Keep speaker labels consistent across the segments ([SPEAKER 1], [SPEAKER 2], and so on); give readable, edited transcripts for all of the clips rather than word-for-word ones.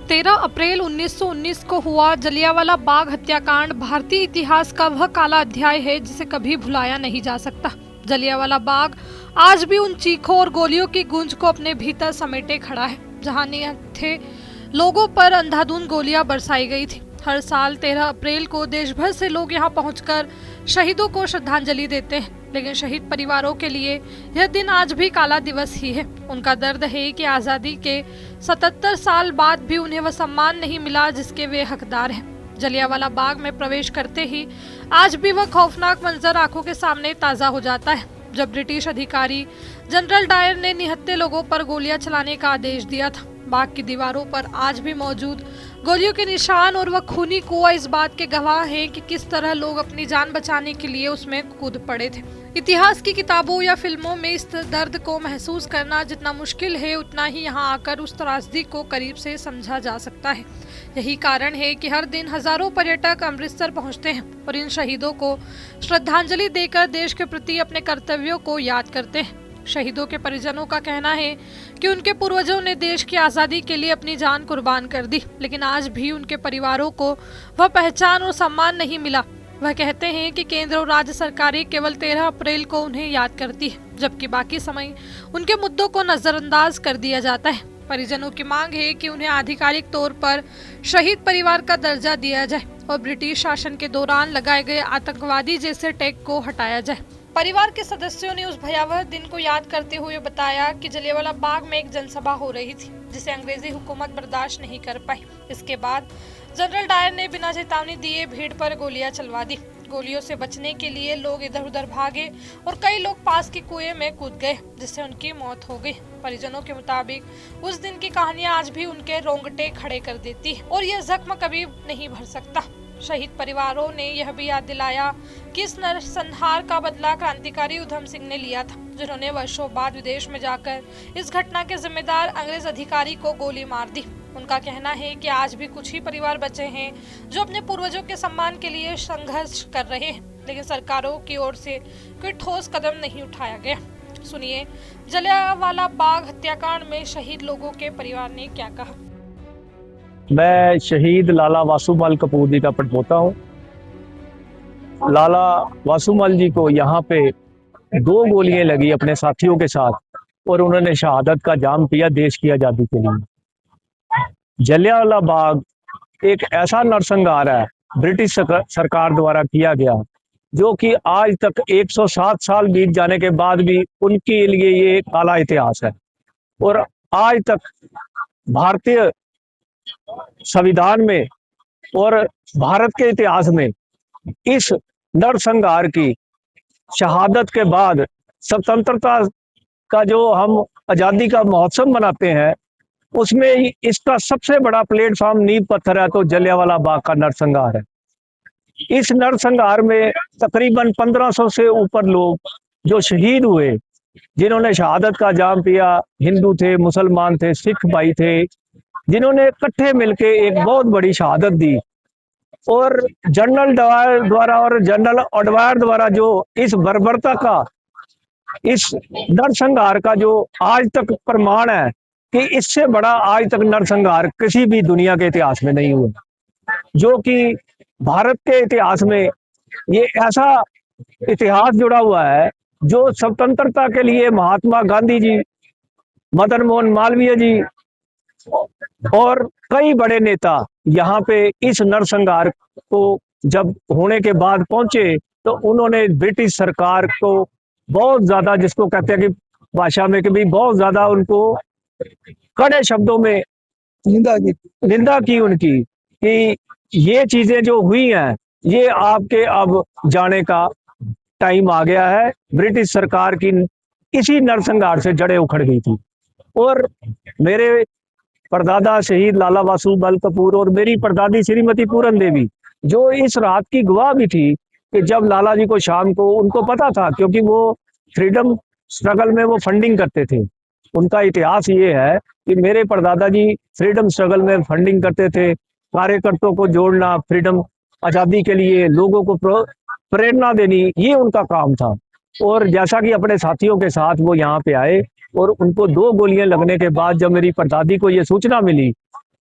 [SPEAKER 1] 13 अप्रैल 1919 को हुआ जलियांवाला बाग हत्याकांड भारतीय इतिहास का वह काला अध्याय है जिसे कभी भुलाया नहीं जा सकता। जलियांवाला बाग आज भी उन चीखों और गोलियों की गूंज को अपने भीतर समेटे खड़ा है, जहां निहत्थे लोगों पर अंधाधुंध गोलियां बरसाई गई थी। हर साल 13 अप्रैल को देश भर से लोग यहां पहुंचकर शहीदों को श्रद्धांजलि देते हैं, लेकिन शहीद परिवारों के लिए यह दिन आज भी काला दिवस ही है। उनका दर्द है कि आज़ादी के 77 साल बाद भी उन्हें वह सम्मान नहीं मिला जिसके वे हकदार हैं। जलियांवाला बाग में प्रवेश करते ही आज भी वह खौफनाक मंजर आंखों के सामने ताज़ा हो जाता है, जब ब्रिटिश अधिकारी जनरल डायर ने निहत्थे लोगों पर गोलियां चलाने का आदेश दिया था। बाग की दीवारों पर आज भी मौजूद गोलियों के निशान और वह खूनी कुआं इस बात के गवाह हैं कि किस तरह लोग अपनी जान बचाने के लिए उसमें कूद पड़े थे। इतिहास की किताबों या फिल्मों में इस दर्द को महसूस करना जितना मुश्किल है, उतना ही यहाँ आकर उस त्रासदी को करीब से समझा जा सकता है। यही कारण है कि हर दिन हजारों पर्यटक अमृतसर पहुँचते हैं और इन शहीदों को श्रद्धांजलि देकर देश के प्रति अपने कर्तव्यों को याद करते हैं। शहीदों के परिजनों का कहना है कि उनके पूर्वजों ने देश की आज़ादी के लिए अपनी जान कुर्बान कर दी, लेकिन आज भी उनके परिवारों को वह पहचान और सम्मान नहीं मिला। वह कहते हैं कि केंद्र और राज्य सरकारें केवल 13 अप्रैल को उन्हें याद करती है, जबकि बाकी समय उनके मुद्दों को नज़रअंदाज कर दिया जाता है। परिजनों की मांग है कि उन्हें आधिकारिक तौर पर शहीद परिवार का दर्जा दिया जाए और ब्रिटिश शासन के दौरान लगाए गए आतंकवादी जैसे टैग को हटाया जाए। परिवार के सदस्यों ने उस भयावह दिन को याद करते हुए बताया कि जलियांवाला बाग में एक जनसभा हो रही थी जिसे अंग्रेजी हुकूमत बर्दाश्त नहीं कर पाई। इसके बाद जनरल डायर ने बिना चेतावनी दिए भीड़ पर गोलियां चलवा दी। गोलियों से बचने के लिए लोग इधर उधर भागे और कई लोग पास के कुएं में कूद गए, जिससे उनकी मौत हो गई। परिजनों के मुताबिक उस दिन की कहानियां आज भी उनके रोंगटे खड़े कर देती है और यह जख्म कभी नहीं भर सकता। शहीद परिवारों ने यह भी याद दिलाया कि इस नरसंहार का बदला क्रांतिकारी उधम सिंह ने लिया था, जिन्होंने वर्षों बाद विदेश में जाकर इस घटना के जिम्मेदार अंग्रेज अधिकारी को गोली मार दी। उनका कहना है कि आज भी कुछ ही परिवार बचे हैं जो अपने पूर्वजों के सम्मान के लिए संघर्ष कर रहे हैं, लेकिन सरकारों की ओर से कोई ठोस कदम नहीं उठाया गया। सुनिए जलियांवाला बाग हत्याकांड में शहीद लोगों के परिवार ने क्या कहा।
[SPEAKER 2] मैं शहीद लाला वासुमल कपूर जी का पड़पोता हूँ। लाला वासुमल जी को यहाँ पे 2 गोलियां लगी अपने साथियों के साथ और उन्होंने शहादत का जाम पिया देश की आज़ादी के लिए। जलियांवाला बाग एक ऐसा नरसंहार है ब्रिटिश सरकार द्वारा किया गया, जो कि आज तक 107 साल बीत जाने के बाद भी उनके लिए ये काला इतिहास है। और आज तक भारतीय संविधान में और भारत के इतिहास में इस नरसंहार की शहादत के बाद स्वतंत्रता का जो हम आज़ादी का महोत्सव मनाते हैं, उसमें इसका सबसे बड़ा प्लेटफॉर्म नींव पत्थर है तो जलियांवाला बाग का नरसंहार है। इस नरसंहार में तकरीबन 1500 से ऊपर लोग जो शहीद हुए, जिन्होंने शहादत का जाम पिया, हिंदू थे, मुसलमान थे, सिख भाई थे, जिन्होंने इकट्ठे मिलके एक बहुत बड़ी शहादत दी। और जनरल डायर द्वारा और जनरल ओडवायर द्वारा जो इस बर्बरता का, इस नरसंहार का जो आज तक प्रमाण है कि इससे बड़ा आज तक नरसंहार किसी भी दुनिया के इतिहास में नहीं हुआ, जो कि भारत के इतिहास में ये ऐसा इतिहास जुड़ा हुआ है जो स्वतंत्रता के लिए महात्मा गांधी जी, मदन मोहन मालवीय जी और कई बड़े नेता यहाँ पे इस नरसंहार को जब होने के बाद पहुंचे तो उन्होंने ब्रिटिश सरकार को बहुत ज्यादा, जिसको कहते हैं कि भाषा में कि भी बहुत ज्यादा उनको कड़े शब्दों में निंदा की उनकी, कि ये चीजें जो हुई हैं ये आपके अब जाने का टाइम आ गया है। ब्रिटिश सरकार की इसी नरसंहार से जड़ें उखड़ गई थी। और मेरे परदादा शहीद लाला वासुमल कपूर और मेरी परदादी श्रीमती पूरन देवी, जो इस रात की गवाह भी थी कि जब लाला जी को शाम को, उनको पता था क्योंकि वो फ्रीडम स्ट्रगल में वो फंडिंग करते थे। उनका इतिहास ये है कि मेरे परदादा जी फ्रीडम स्ट्रगल में फंडिंग करते थे, कार्यकर्ताओं को जोड़ना, फ्रीडम आज़ादी के लिए लोगों को प्रेरणा देनी, ये उनका काम था। और जैसा कि अपने साथियों के साथ वो यहाँ पे आए और उनको 2 गोलियां लगने के बाद जब मेरी परदादी को ये सूचना मिली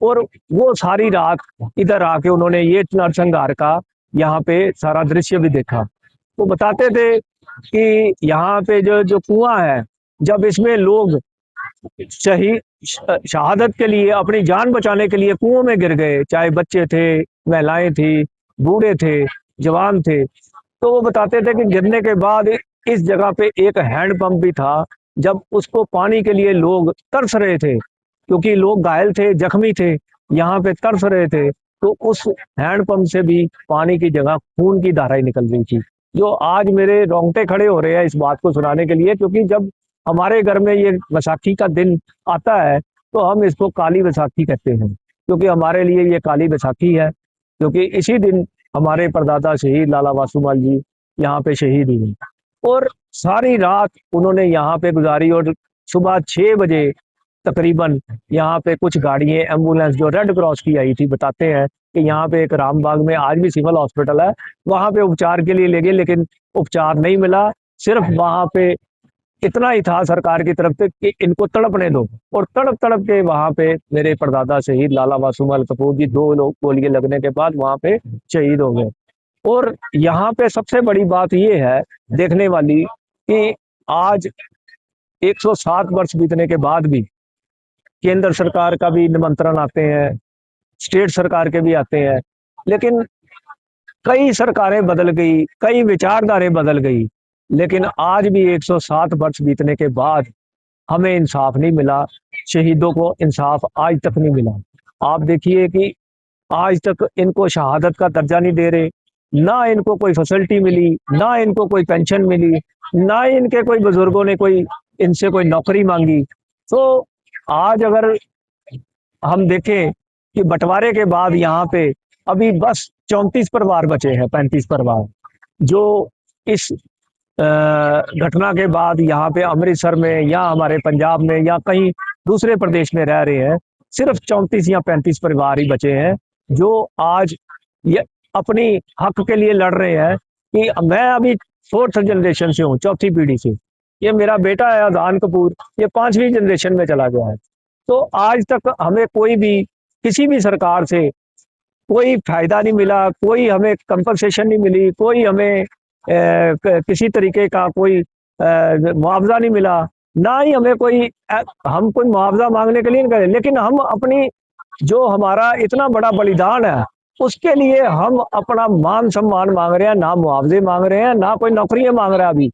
[SPEAKER 2] और वो सारी रात इधर आके उन्होंने ये नरसंहार का यहाँ पे सारा दृश्य भी देखा। वो बताते थे कि यहाँ पे जो जो कुआं है, जब इसमें लोग शहीद शहादत के लिए अपनी जान बचाने के लिए कुओं में गिर गए, चाहे बच्चे थे, महिलाएं थी, बूढ़े थे, जवान थे, तो वो बताते थे कि गिरने के बाद इस जगह पे एक हैंडपंप भी था। जब उसको पानी के लिए लोग तरस रहे थे, क्योंकि लोग घायल थे, जख्मी थे, यहाँ पे तरस रहे थे, तो उस हैंडपंप से भी पानी की जगह खून की धाराएं निकल रही थी। जो आज मेरे रोंगटे खड़े हो रहे हैं इस बात को सुनाने के लिए, क्योंकि जब हमारे घर में ये बैसाखी का दिन आता है तो हम इसको काली बैसाखी कहते हैं, क्योंकि हमारे लिए ये काली बैसाखी है, क्योंकि इसी दिन हमारे परदादा शहीद लाला वासुमल जी यहाँ पे शहीद हुए और सारी रात उन्होंने यहाँ पे गुजारी। और सुबह 6 बजे तकरीबन यहाँ पे कुछ गाड़ियाँ एम्बुलेंस जो रेड क्रॉस की आई थी, बताते हैं कि यहाँ पे एक रामबाग में आज भी सिविल हॉस्पिटल है, वहां पे उपचार के लिए ले गए, लेकिन उपचार नहीं मिला। सिर्फ वहां पे इतना ही था सरकार की तरफ से कि इनको तड़पने दो, और तड़प तड़प के वहां पे मेरे परदादा शहीद लाला वासुमल कपूर जी 2 लोग गोलियां लगने के बाद वहां पे शहीद हो गए। और यहाँ पे सबसे बड़ी बात ये है देखने वाली कि आज 107 वर्ष बीतने के बाद भी केंद्र सरकार का भी निमंत्रण आते हैं, स्टेट सरकार के भी आते हैं, लेकिन कई सरकारें बदल गई, कई विचारधाराएं बदल गई, लेकिन आज भी 107 वर्ष बीतने के बाद हमें इंसाफ नहीं मिला। शहीदों को इंसाफ आज तक नहीं मिला। आप देखिए कि आज तक इनको शहादत का दर्जा नहीं दे रहे, ना इनको कोई फैसिलिटी मिली, ना इनको कोई पेंशन मिली, ना इनके कोई बुजुर्गों ने कोई इनसे कोई नौकरी मांगी। तो आज अगर हम देखें कि बंटवारे के बाद यहाँ पे अभी बस 34 परिवार बचे हैं, 35 परिवार जो इस घटना के बाद यहाँ पे अमृतसर में या हमारे पंजाब में या कहीं दूसरे प्रदेश में रह रहे हैं। सिर्फ 34 या 35 परिवार ही बचे हैं जो आज ये अपनी हक के लिए लड़ रहे हैं। कि मैं अभी 4th जनरेशन से हूँ, चौथी पीढ़ी से। ये मेरा बेटा है अजान कपूर, ये 5वीं जनरेशन में चला गया है। तो आज तक हमें कोई भी किसी भी सरकार से कोई फायदा नहीं मिला, कोई हमें कंपनसेशन नहीं मिली, कोई हमें किसी तरीके का कोई मुआवजा नहीं मिला, ना ही हमें कोई हम कोई मुआवजा मांगने के लिए नहीं करें, लेकिन हम अपनी जो हमारा इतना बड़ा बलिदान है उसके लिए हम अपना मान सम्मान मांग रहे हैं, ना मुआवजे मांग रहे हैं, ना कोई नौकरियां मांग रहे हैं। अभी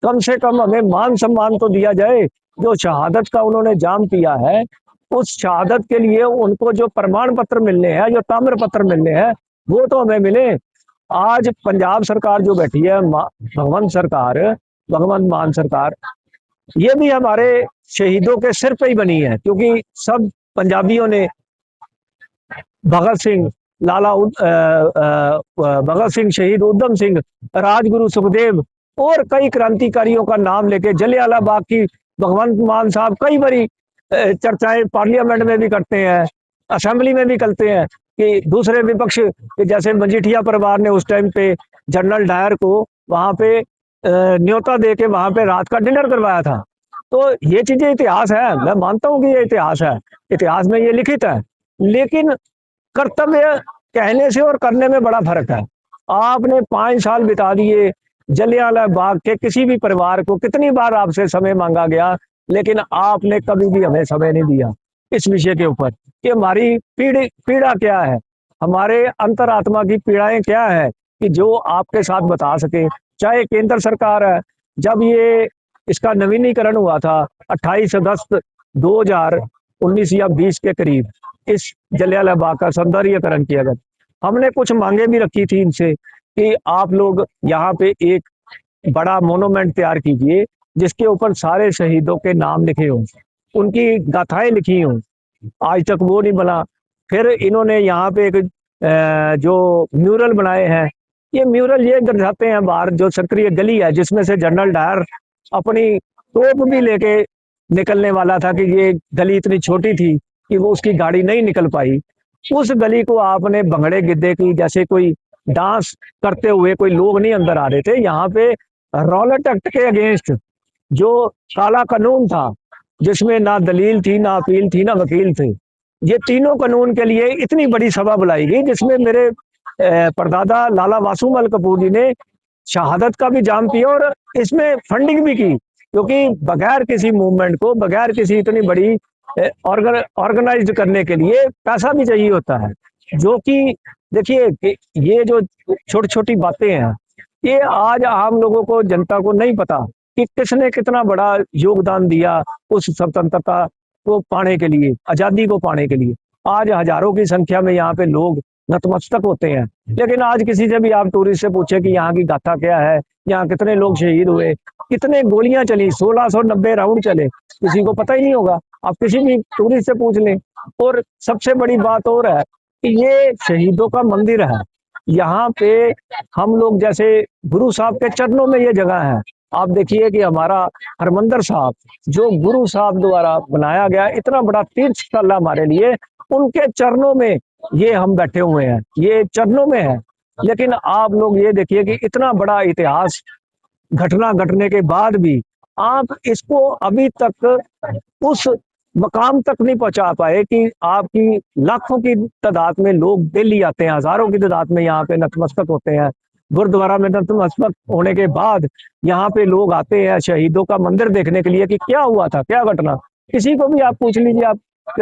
[SPEAKER 2] कम से कम हमें मान सम्मान तो दिया जाए। जो शहादत का उन्होंने जाम पिया है, उस शहादत के लिए उनको जो प्रमाण पत्र मिलने हैं, जो ताम्र पत्र मिलने हैं, वो तो हमें मिले। आज पंजाब सरकार जो बैठी है, भगवंत मान सरकार, ये भी हमारे शहीदों के सिर पे ही बनी है, क्योंकि सब पंजाबियों ने भगत सिंह, भगत सिंह, शहीद उधम सिंह, राजगुरु सुखदेव और कई क्रांतिकारियों का नाम लेके जलियांवाला बाग की भगवंत मान साहब कई बारी चर्चाएं पार्लियामेंट में भी करते हैं, असेंबली में भी करते हैं कि दूसरे विपक्ष जैसे मजीठिया परिवार ने उस टाइम पे जनरल डायर को वहां पे न्योता दे के वहां पे रात का डिनर करवाया था। तो ये चीजें इतिहास है, मैं मानता हूं कि ये इतिहास है, इतिहास में ये लिखित है, लेकिन कर्तव्य कहने से और करने में बड़ा फर्क है। आपने 5 साल बिता दिए, जलियांवाला बाग के किसी भी परिवार को कितनी बार आपसे समय मांगा गया, लेकिन आपने कभी भी हमें समय नहीं दिया इस विषय के ऊपर कि हमारी पीड़ा क्या है, हमारे अंतरात्मा की पीड़ाएं क्या है, कि जो आपके साथ बता सके। चाहे केंद्र सरकार है, जब ये इसका नवीनीकरण हुआ था 28 अगस्त 2019 या 20 के करीब, इस जलियांवाला बाग का सौंदर्यीकरण किया गया, हमने कुछ मांगे भी रखी थी इनसे कि आप लोग यहाँ पे एक बड़ा मोनूमेंट तैयार कीजिए जिसके ऊपर सारे शहीदों के नाम लिखे हों, उनकी गाथाएं लिखी हों। आज तक वो नहीं बना। फिर इन्होंने यहाँ पे एक जो म्यूरल बनाए हैं, ये म्यूरल ये दर्शाते हैं बाहर जो सक्रिय गली है जिसमें से जनरल डायर अपनी तोप भी लेके निकलने वाला था, कि ये गली इतनी छोटी थी कि वो उसकी गाड़ी नहीं निकल पाई। उस गली को आपने भंगड़े गिद्दे की जैसे कोई डांस करते हुए कोई लोग नहीं अंदर आ रहे थे। यहाँ पे रॉलेट एक्ट के अगेंस्ट जो काला कानून था, जिसमें ना दलील थी, ना अपील थी, ना वकील थे, ये तीनों कानून के लिए इतनी बड़ी सभा बुलाई गई, जिसमें मेरे परदादा लाला वासुमल कपूर जी ने शहादत का भी जाम पिया और इसमें फंडिंग भी की, क्योंकि बगैर किसी मूवमेंट को, बगैर किसी इतनी बड़ी ऑर्गेनाइज करने के लिए पैसा भी चाहिए होता है। जो कि देखिए कि ये जो छोटी छोटी बातें हैं, ये आज आम लोगों को, जनता को नहीं पता कि किसने कितना बड़ा योगदान दिया उस स्वतंत्रता को पाने के लिए, आजादी को पाने के लिए। आज हजारों की संख्या में यहाँ पे लोग नतमस्तक होते हैं, लेकिन आज किसी से भी आप टूरिस्ट से पूछे कि यहाँ की गाथा क्या है, यहाँ कितने लोग शहीद हुए, कितने गोलियां चली, 1690 राउंड चले, किसी को पता ही नहीं होगा। आप किसी भी टूरिस्ट से पूछ लें। और सबसे बड़ी बात और है कि ये शहीदों का मंदिर है। यहाँ पे हम लोग, जैसे गुरु साहब के चरणों में ये जगह है। आप देखिए कि हमारा हरमंदिर साहब, जो गुरु साहब द्वारा बनाया गया इतना बड़ा तीर्थ स्थल हमारे लिए, उनके चरणों में ये हम बैठे हुए हैं, ये चरणों में है। लेकिन आप लोग ये देखिए कि इतना बड़ा इतिहास घटना घटने के बाद भी आप इसको अभी तक उस मकाम तक नहीं पहुंचा पाए कि आपकी लाखों की तादाद में लोग डेली आते हैं, हजारों की तादाद में यहाँ पे नतमस्तक होते हैं। गुरुद्वारा में नतमस्तक होने के बाद यहाँ पे लोग आते हैं शहीदों का मंदिर देखने के लिए कि क्या हुआ था, क्या घटना। किसी को भी आप पूछ लीजिए, आप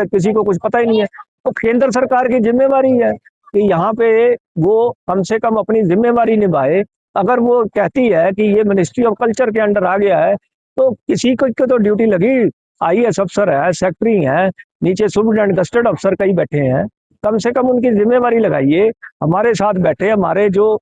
[SPEAKER 2] किसी को कुछ पता ही नहीं है। तो केंद्र सरकार की जिम्मेवारी है कि यहाँ पे वो कम से कम अपनी जिम्मेवारी निभाए। अगर वो कहती है कि ये मिनिस्ट्री ऑफ कल्चर के अंडर आ गया है, तो किसी को तो ड्यूटी लगी, आईएएस अफसर है, सेक्रेटरी है, नीचे सुपरिटेंडेंट गस्टेड अफसर कई बैठे हैं, कम से कम उनकी जिम्मेवारी लगाइए। हमारे साथ बैठे, हमारे जो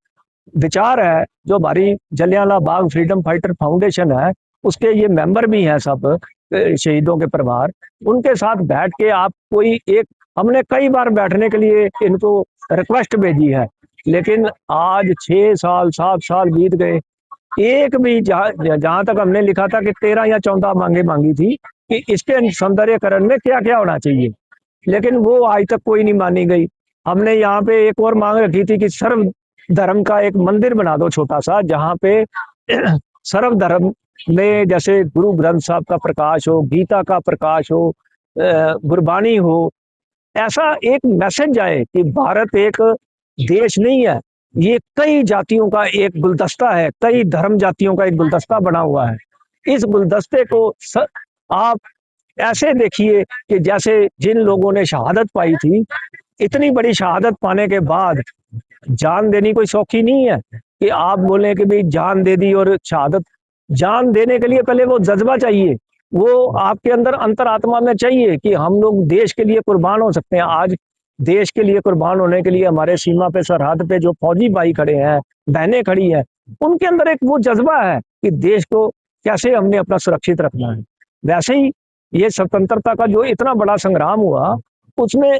[SPEAKER 2] विचार है, जो हमारी Jallianwala Bagh freedom fighter foundation है, उसके ये मेंबर भी हैं सब शहीदों के परिवार, उनके साथ बैठ के आप कोई एक, हमने कई बार बैठने के लिए इनको रिक्वेस्ट भेजी है, लेकिन आज 6 साल 7 साल बीत गए, एक भी जहां तक हमने लिखा था कि 13 या 14 मांगे मांगी थी कि इसके सौंदर्यकरण में क्या क्या होना चाहिए, लेकिन वो आज तक कोई नहीं मानी गई। हमने यहाँ पे एक और मांग रखी थी कि सर्व धर्म का एक मंदिर बना दो छोटा सा, जहाँ पे सर्व धर्म में जैसे गुरु ग्रंथ साहब का प्रकाश हो, गीता का प्रकाश हो, गुरबानी हो, ऐसा एक मैसेज जाए कि भारत एक देश नहीं है, ये कई जातियों का एक गुलदस्ता है, कई धर्म जातियों का एक गुलदस्ता बना हुआ है। इस गुलदस्ते को आप ऐसे देखिए कि जैसे जिन लोगों ने शहादत पाई थी, इतनी बड़ी शहादत पाने के बाद जान देनी कोई सौखी नहीं है कि आप बोले कि भाई जान दे दी। और शहादत, जान देने के लिए पहले वो जज्बा चाहिए, वो आपके अंदर अंतरात्मा में चाहिए कि हम लोग देश के लिए कुर्बान हो सकते हैं। आज देश के लिए कुर्बान होने के लिए हमारे सीमा पे, सरहद पे जो फौजी भाई खड़े हैं, बहनें खड़ी हैं, उनके अंदर एक वो जज्बा है कि देश को कैसे हमने अपना सुरक्षित रखना है। वैसे ही ये स्वतंत्रता का जो इतना बड़ा संग्राम हुआ, उसमें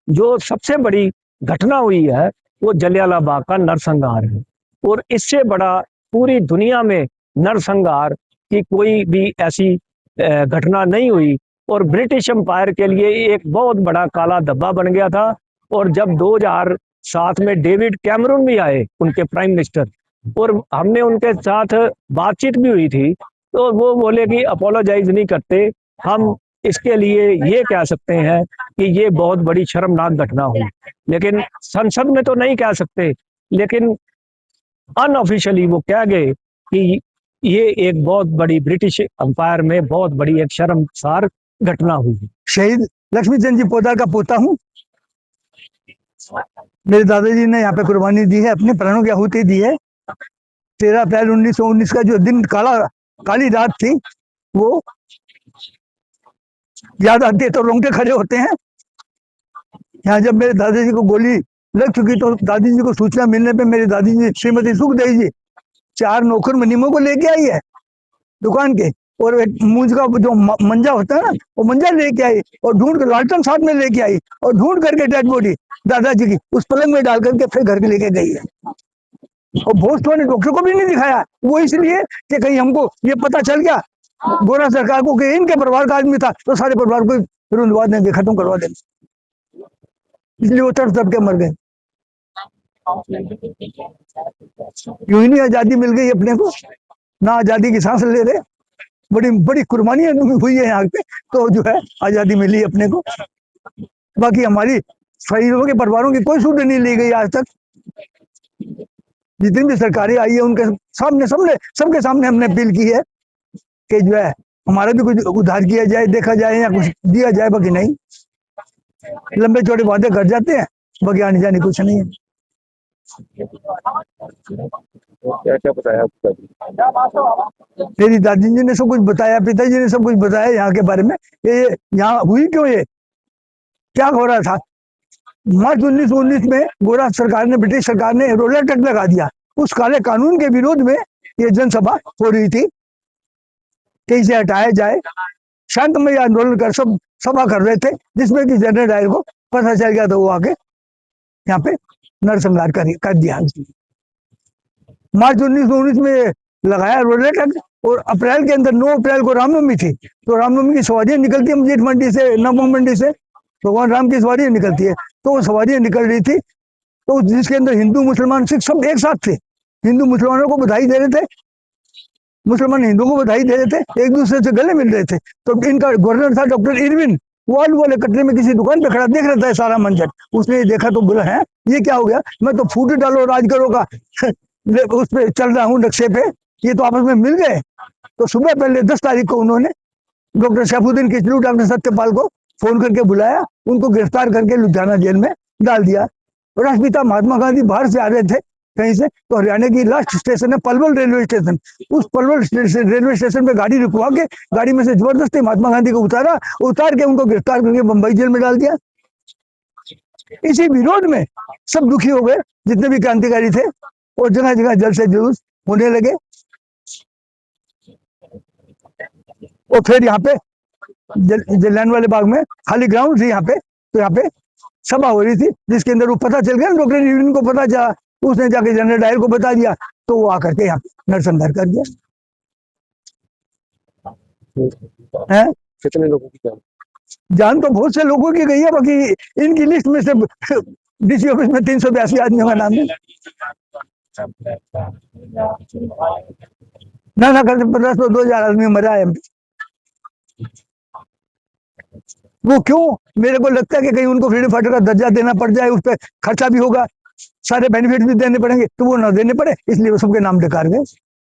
[SPEAKER 2] जो सबसे बड़ी घटना हुई है वो जलियांवाला बाग का नरसंहार है। और इससे बड़ा पूरी दुनिया में नरसंहार की कोई भी ऐसी घटना नहीं हुई। और ब्रिटिश एम्पायर के लिए एक बहुत बड़ा काला धब्बा बन गया था। और जब 2007 में डेविड कैमरून भी आए, उनके प्राइम मिनिस्टर, और हमने उनके साथ बातचीत भी हुई थी, तो वो बोले कि अपोलोजाइज नहीं करते, हम इसके लिए ये कह सकते हैं कि ये बहुत बड़ी शर्मनाक घटना हुई। लेकिन संसद में तो नहीं कह सकते, लेकिन अनऑफिशियली वो कह गए कि ये एक बहुत बड़ी ब्रिटिश एम्पायर में बहुत बड़ी एक शर्मसार घटना हुई।
[SPEAKER 3] शहीद लक्ष्मीचंद जी पोदार का पोता हूँ। मेरे दादाजी ने यहाँ पे कुर्बानी दी है, अपने प्राणों की आहुति दी है। 13 अप्रैल 1919 का जो दिन काली रात थी, वो याद आती है तो रोंगटे खड़े होते हैं। यहाँ जब मेरे दादाजी को गोली लग चुकी तो दादी जी को सूचना मिलने पे मेरी दादी जी श्रीमती सुखदेवी जी 4 नौकर मुनीमों को लेके आई है दुकान के, और एक मूंज का जो मंजा होता है ना, वो मंजा लेके आई और ढूंढ कर लालटन साथ में लेके आई और ढूंढ करके डेड बॉडी दादाजी की उस पलंग में डाल करके फिर घर के लेके गई है। और बहुत ने डॉक्टर को भी नहीं दिखाया, वो इसलिए कि कहीं हमको ये पता चल गया गोरा सरकार को कि इनके परिवार का आदमी था तो सारे परिवार को फिर उनवा देंगे, खत्म करवा देंगे, इसलिए वो तड़प के मर गए। यूं ही नहीं आजादी मिल गई अपने को, ना आजादी की सांस ले रहे, बड़ी बड़ी कुर्बानियां हुई है यहाँ पे, तो जो है आजादी मिली अपने को। बाकी हमारी शहीदों के परिवारों की कोई सुध नहीं ली गई आज तक। जितनी भी सरकारें आई है उनके सामने सबके सामने हमने अपील की है कि जो है हमारा भी कुछ उद्धार किया जाए, देखा जाए या कुछ दिया जाए। बाकी नहीं, लंबे चौड़े वादे कर जाते हैं, बाकी आने जाने कुछ नहीं है।
[SPEAKER 2] क्या क्या बताया आपको?
[SPEAKER 3] मेरी दादी जी ने सब कुछ बताया, पिताजी ने सब कुछ बताया यहाँ के बारे में। ये यहाँ हुई क्यों, ये क्या हो रहा था। मार्च 1919 में गोरा सरकार ने, ब्रिटिश सरकार ने रोलर टैक्स लगा दिया। उस काले कानून के विरोध में ये जनसभा हो रही थी कि इसे हटाया जाए। शांतमय आंदोलन कर सब सभा कर रहे थे, जिसमें कि जनरल डायर को पता चल गया, तो वो आके यहाँ पे नरसंहार कर दिया। मार्च 1919 में लगाया रोलर टैक्स, और अप्रैल के अंदर 9 अप्रैल को रामनवमी थी, तो रामनवमी की सवारियां निकलती है मजीठ मंडी से, नवम मंडी से भगवान राम की सवारियां निकलती है। तो वो सवारियां निकल रही थी, तो जिसके अंदर हिंदू मुसलमान सिख सब एक साथ थे। हिंदू मुसलमानों को बधाई दे रहे थे, मुसलमान हिंदू को बधाई दे रहे थे, एक दूसरे से गले मिल रहे थे। तो इनका गवर्नर था डॉक्टर इरविन, वो आलू वाले कटरे में किसी दुकान पे खड़ा देख रहा था सारा मंजर। उसने ये देखा तो बोला, है ये क्या हो गया, मैं तो फूट डालो राज करो का उस पे चल रहा हूँ नक्शे पे, ये तो आपस में मिल गए। तो सुबह पहले 10 तारीख को उन्होंने डॉक्टर सैफुद्दीन किचलू, डॉक्टर सत्यपाल को फोन करके बुलाया, उनको गिरफ्तार करके लुधियाना जेल में डाल दिया। राष्ट्रपिता महात्मा गांधी बाहर से आ रहे थे कहीं से, तो हरियाणा की लास्ट स्टेशन है पलवल रेलवे स्टेशन। उस पलवल रेलवे स्टेशन पे गाड़ी रुकवा के गाड़ी में से जबरदस्ती महात्मा गांधी को उतार के उनको गिरफ्तार करके बंबई जेल में डाल दिया। इसी विरोध में सब दुखी हो गए, जितने भी क्रांतिकारी थे, और जगह जगह जल से जुलूस होने लगे। और फिर यहाँ पे जलियांवाला वाले बाग में खाली ग्राउंड थी यहाँ पे, तो यहाँ पे सभा हो रही थी, जिसके अंदर वो पता चल गया डॉक्टर इरविन को पता चला, उसने जाके जनरल डायर को बता दिया, तो वो आकर के यहाँ पे नरसंहार कर दिया। है
[SPEAKER 2] कितने लोगों की
[SPEAKER 3] जान तो बहुत से लोगों की गई है, बाकी इनकी लिस्ट में से डीसी ऑफिस में 382 आदमियों का नाम है। ना करते 1500-2000 आदमी मरा है। वो क्यों, मेरे को लगता है कि कहीं उनको फ्रीडम फाइटर का दर्जा देना पड़ जाए, उस पर खर्चा भी होगा, सारे बेनिफिट भी देने पड़ेंगे, तो वो ना देने पड़े, इसलिए वो सबके नाम बेकार गए।